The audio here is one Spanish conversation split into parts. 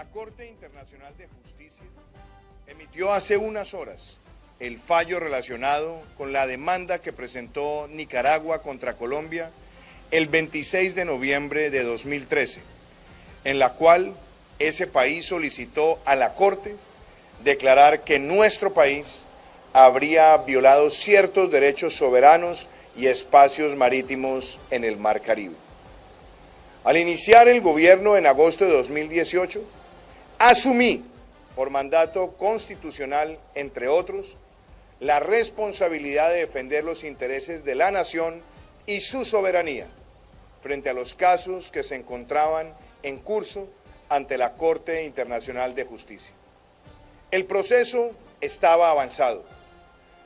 La Corte Internacional de Justicia emitió hace unas horas el fallo relacionado con la demanda que presentó Nicaragua contra Colombia el 26 de noviembre de 2013, en la cual ese país solicitó a la Corte declarar que nuestro país habría violado ciertos derechos soberanos y espacios marítimos en el Mar Caribe. Al iniciar el gobierno en agosto de 2018, asumí, por mandato constitucional, entre otros, la responsabilidad de defender los intereses de la nación y su soberanía frente a los casos que se encontraban en curso ante la Corte Internacional de Justicia. El proceso estaba avanzado.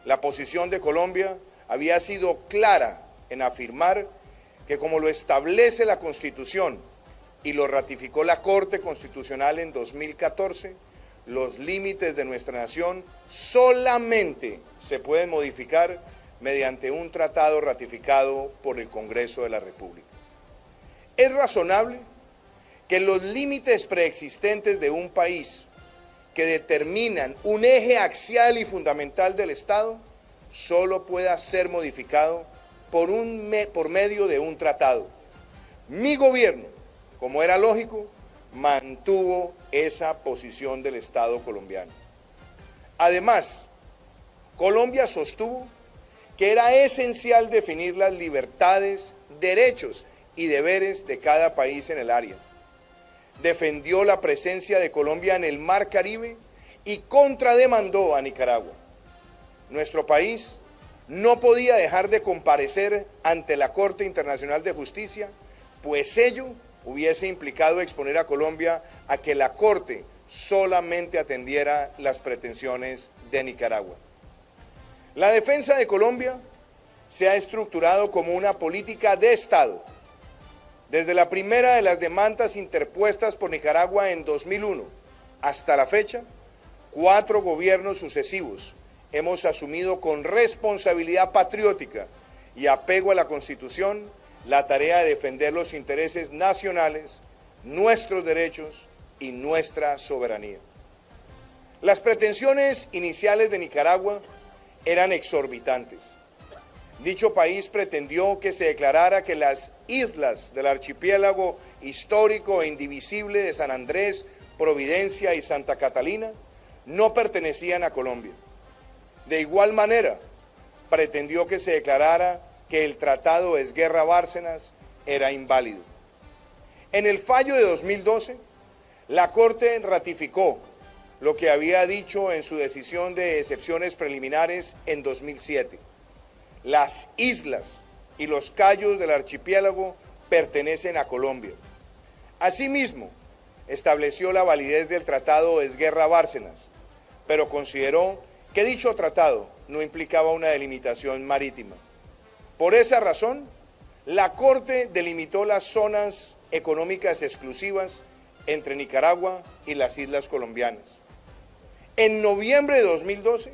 La posición de Colombia había sido clara en afirmar que, como lo establece la Constitución y lo ratificó la Corte Constitucional en 2014, los límites de nuestra nación solamente se pueden modificar mediante un tratado ratificado por el Congreso de la República. Es razonable que los límites preexistentes de un país que determinan un eje axial y fundamental del Estado solo pueda ser modificado por medio de un tratado. Mi gobierno, como era lógico, mantuvo esa posición del Estado colombiano. Además, Colombia sostuvo que era esencial definir las libertades, derechos y deberes de cada país en el área. Defendió la presencia de Colombia en el Mar Caribe y contrademandó a Nicaragua. Nuestro país no podía dejar de comparecer ante la Corte Internacional de Justicia, pues ello hubiese implicado exponer a Colombia a que la Corte solamente atendiera las pretensiones de Nicaragua. La defensa de Colombia se ha estructurado como una política de Estado. Desde la primera de las demandas interpuestas por Nicaragua en 2001 hasta la fecha, 4 gobiernos sucesivos hemos asumido con responsabilidad patriótica y apego a la Constitución la tarea de defender los intereses nacionales, nuestros derechos y nuestra soberanía. Las pretensiones iniciales de Nicaragua eran exorbitantes. Dicho país pretendió que se declarara que las islas del archipiélago histórico e indivisible de San Andrés, Providencia y Santa Catalina no pertenecían a Colombia. De igual manera, pretendió que se declarara que el Tratado de Esguerra-Bárcenas era inválido. En el fallo de 2012, la Corte ratificó lo que había dicho en su decisión de excepciones preliminares en 2007. Las islas y los cayos del archipiélago pertenecen a Colombia. Asimismo, estableció la validez del Tratado de Esguerra-Bárcenas, pero consideró que dicho tratado no implicaba una delimitación marítima. Por esa razón, la Corte delimitó las zonas económicas exclusivas entre Nicaragua y las islas colombianas. En noviembre de 2012,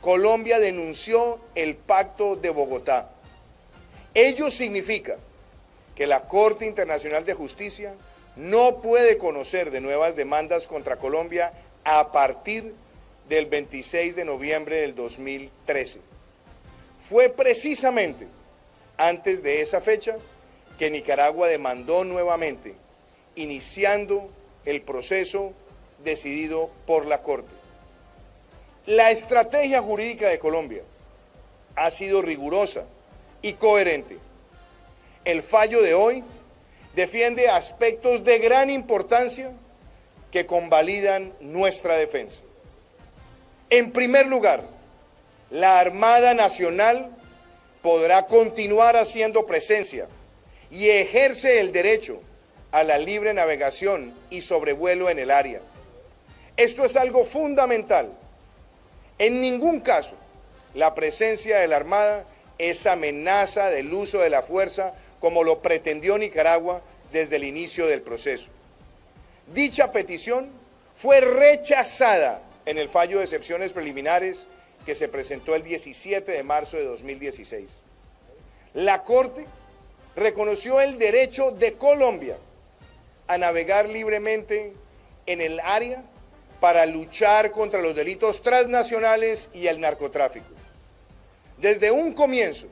Colombia denunció el Pacto de Bogotá. Ello significa que la Corte Internacional de Justicia no puede conocer de nuevas demandas contra Colombia a partir del 26 de noviembre del 2013. Fue precisamente antes de esa fecha que Nicaragua demandó nuevamente, iniciando el proceso decidido por la Corte. La estrategia jurídica de Colombia ha sido rigurosa y coherente. El fallo de hoy defiende aspectos de gran importancia que convalidan nuestra defensa. En primer lugar, la Armada Nacional podrá continuar haciendo presencia y ejerce el derecho a la libre navegación y sobrevuelo en el área. Esto es algo fundamental. En ningún caso la presencia de la Armada es amenaza del uso de la fuerza como lo pretendió Nicaragua desde el inicio del proceso. Dicha petición fue rechazada en el fallo de excepciones preliminares que se presentó el 17 de marzo de 2016. La Corte reconoció el derecho de Colombia a navegar libremente en el área para luchar contra los delitos transnacionales y el narcotráfico. Desde un comienzo,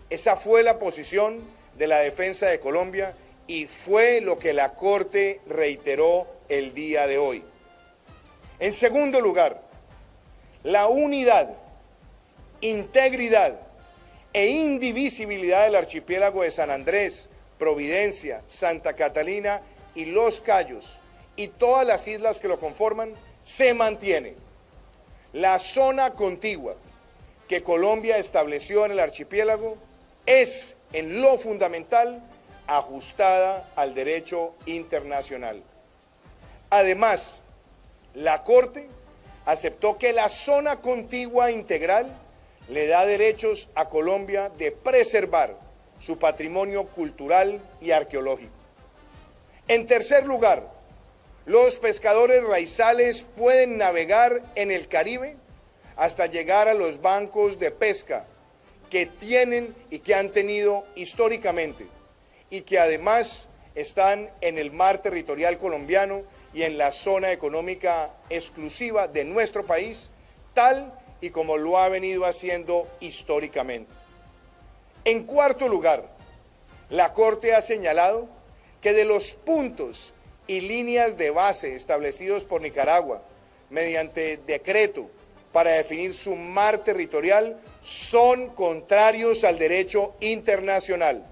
esa fue la posición de la defensa de Colombia y fue lo que la Corte reiteró el día de hoy. En segundo lugar, la unidad, integridad e indivisibilidad del archipiélago de San Andrés, Providencia, Santa Catalina y Los Cayos y todas las islas que lo conforman se mantiene. La zona contigua que Colombia estableció en el archipiélago es, en lo fundamental, ajustada al derecho internacional. Además, la Corte aceptó que la zona contigua integral le da derechos a Colombia de preservar su patrimonio cultural y arqueológico. En tercer lugar, los pescadores raizales pueden navegar en el Caribe hasta llegar a los bancos de pesca que tienen y que han tenido históricamente y que además están en el mar territorial colombiano y en la zona económica exclusiva de nuestro país, tal y como lo ha venido haciendo históricamente. En cuarto lugar, la Corte ha señalado que de los puntos y líneas de base establecidos por Nicaragua mediante decreto para definir su mar territorial son contrarios al derecho internacional.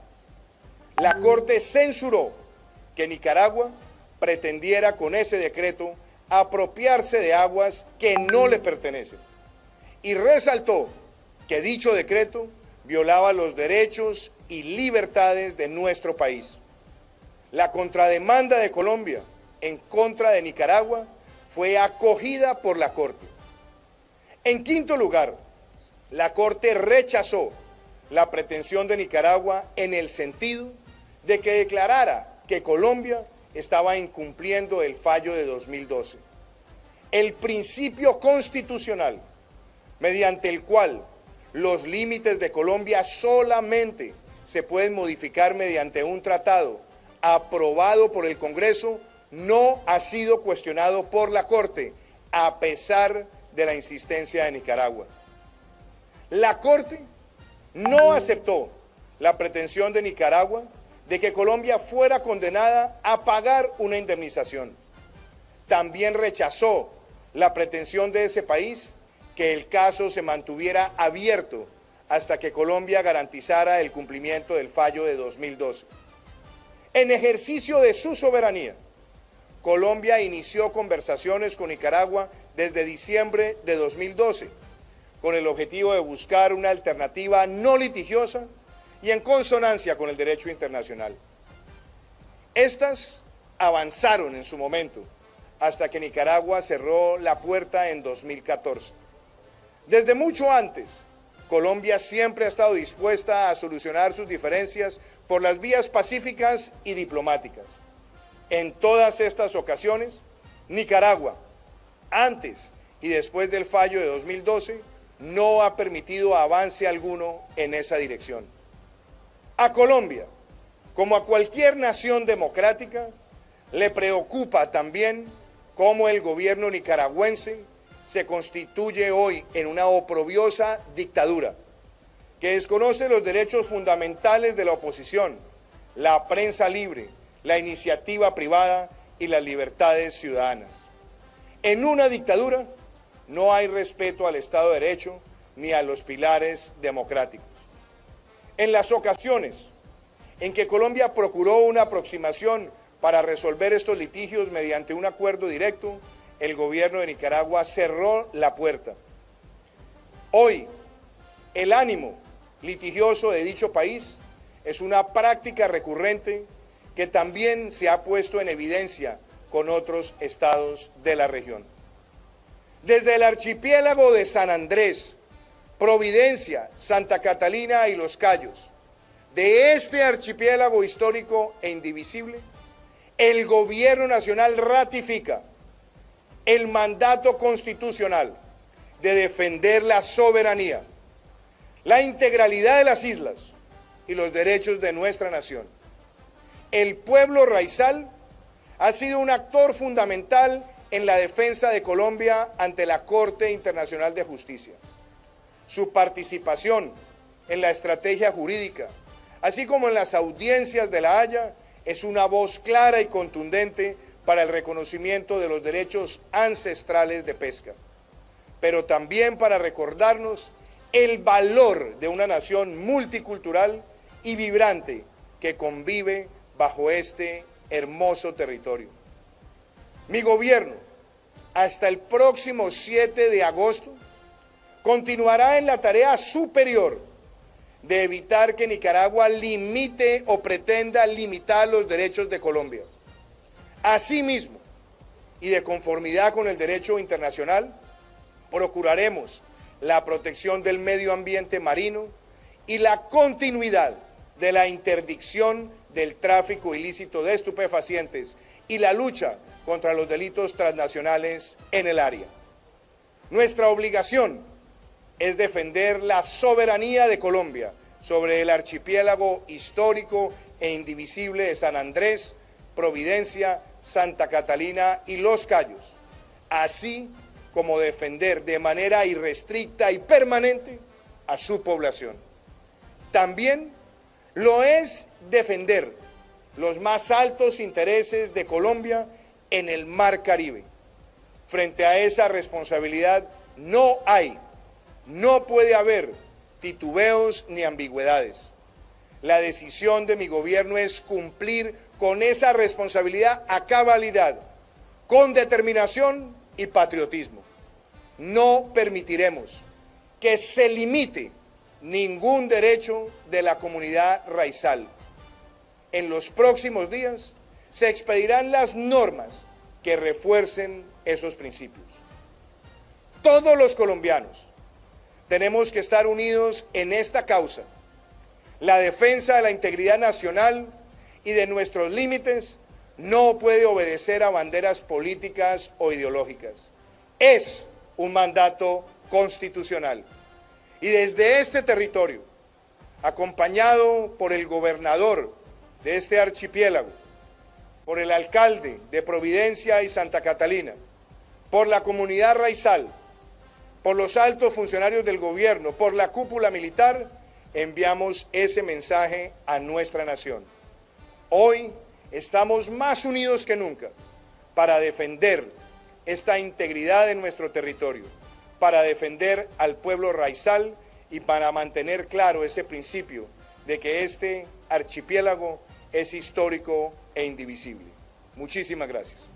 La Corte censuró que Nicaragua pretendiera con ese decreto apropiarse de aguas que no le pertenecen y resaltó que dicho decreto violaba los derechos y libertades de nuestro país. La contrademanda de Colombia en contra de Nicaragua fue acogida por la Corte. En quinto lugar, la Corte rechazó la pretensión de Nicaragua en el sentido de que declarara que Colombia estaba incumpliendo el fallo de 2012. El principio constitucional mediante el cual los límites de Colombia solamente se pueden modificar mediante un tratado aprobado por el Congreso no ha sido cuestionado por la Corte, a pesar de la insistencia de Nicaragua. La Corte no aceptó la pretensión de Nicaragua de que Colombia fuera condenada a pagar una indemnización. También rechazó la pretensión de ese país que el caso se mantuviera abierto hasta que Colombia garantizara el cumplimiento del fallo de 2012. En ejercicio de su soberanía, Colombia inició conversaciones con Nicaragua desde diciembre de 2012, con el objetivo de buscar una alternativa no litigiosa y en consonancia con el derecho internacional. Estas avanzaron en su momento, hasta que Nicaragua cerró la puerta en 2014. Desde mucho antes, Colombia siempre ha estado dispuesta a solucionar sus diferencias por las vías pacíficas y diplomáticas. En todas estas ocasiones, Nicaragua, antes y después del fallo de 2012, no ha permitido avance alguno en esa dirección. A Colombia, como a cualquier nación democrática, le preocupa también cómo el gobierno nicaragüense se constituye hoy en una oprobiosa dictadura que desconoce los derechos fundamentales de la oposición, la prensa libre, la iniciativa privada y las libertades ciudadanas. En una dictadura no hay respeto al Estado de Derecho ni a los pilares democráticos. En las ocasiones en que Colombia procuró una aproximación para resolver estos litigios mediante un acuerdo directo, el gobierno de Nicaragua cerró la puerta. Hoy, el ánimo litigioso de dicho país es una práctica recurrente que también se ha puesto en evidencia con otros estados de la región. Desde el archipiélago de San Andrés, Providencia, Santa Catalina y Los Cayos, de este archipiélago histórico e indivisible, el gobierno nacional ratifica el mandato constitucional de defender la soberanía, la integralidad de las islas y los derechos de nuestra nación. El pueblo raizal ha sido un actor fundamental en la defensa de Colombia ante la Corte Internacional de Justicia. Su participación en la estrategia jurídica, así como en las audiencias de La Haya, es una voz clara y contundente para el reconocimiento de los derechos ancestrales de pesca, pero también para recordarnos el valor de una nación multicultural y vibrante que convive bajo este hermoso territorio. Mi gobierno, hasta el próximo 7 de agosto, continuará en la tarea superior de evitar que Nicaragua limite o pretenda limitar los derechos de Colombia. Asimismo, y de conformidad con el derecho internacional, procuraremos la protección del medio ambiente marino y la continuidad de la interdicción del tráfico ilícito de estupefacientes y la lucha contra los delitos transnacionales en el área. Nuestra obligación es defender la soberanía de Colombia sobre el archipiélago histórico e indivisible de San Andrés, Providencia, Santa Catalina y Los Cayos, así como defender de manera irrestricta y permanente a su población. También lo es defender los más altos intereses de Colombia en el Mar Caribe. Frente a esa responsabilidad no puede haber titubeos ni ambigüedades. La decisión de mi gobierno es cumplir con esa responsabilidad a cabalidad, con determinación y patriotismo. No permitiremos que se limite ningún derecho de la comunidad raizal. En los próximos días se expedirán las normas que refuercen esos principios. Todos los colombianos tenemos que estar unidos en esta causa. La defensa de la integridad nacional y de nuestros límites no puede obedecer a banderas políticas o ideológicas. Es un mandato constitucional. Y desde este territorio, acompañado por el gobernador de este archipiélago, por el alcalde de Providencia y Santa Catalina, por la comunidad raizal, por los altos funcionarios del gobierno, por la cúpula militar, enviamos ese mensaje a nuestra nación. Hoy estamos más unidos que nunca para defender esta integridad de nuestro territorio, para defender al pueblo raizal y para mantener claro ese principio de que este archipiélago es histórico e indivisible. Muchísimas gracias.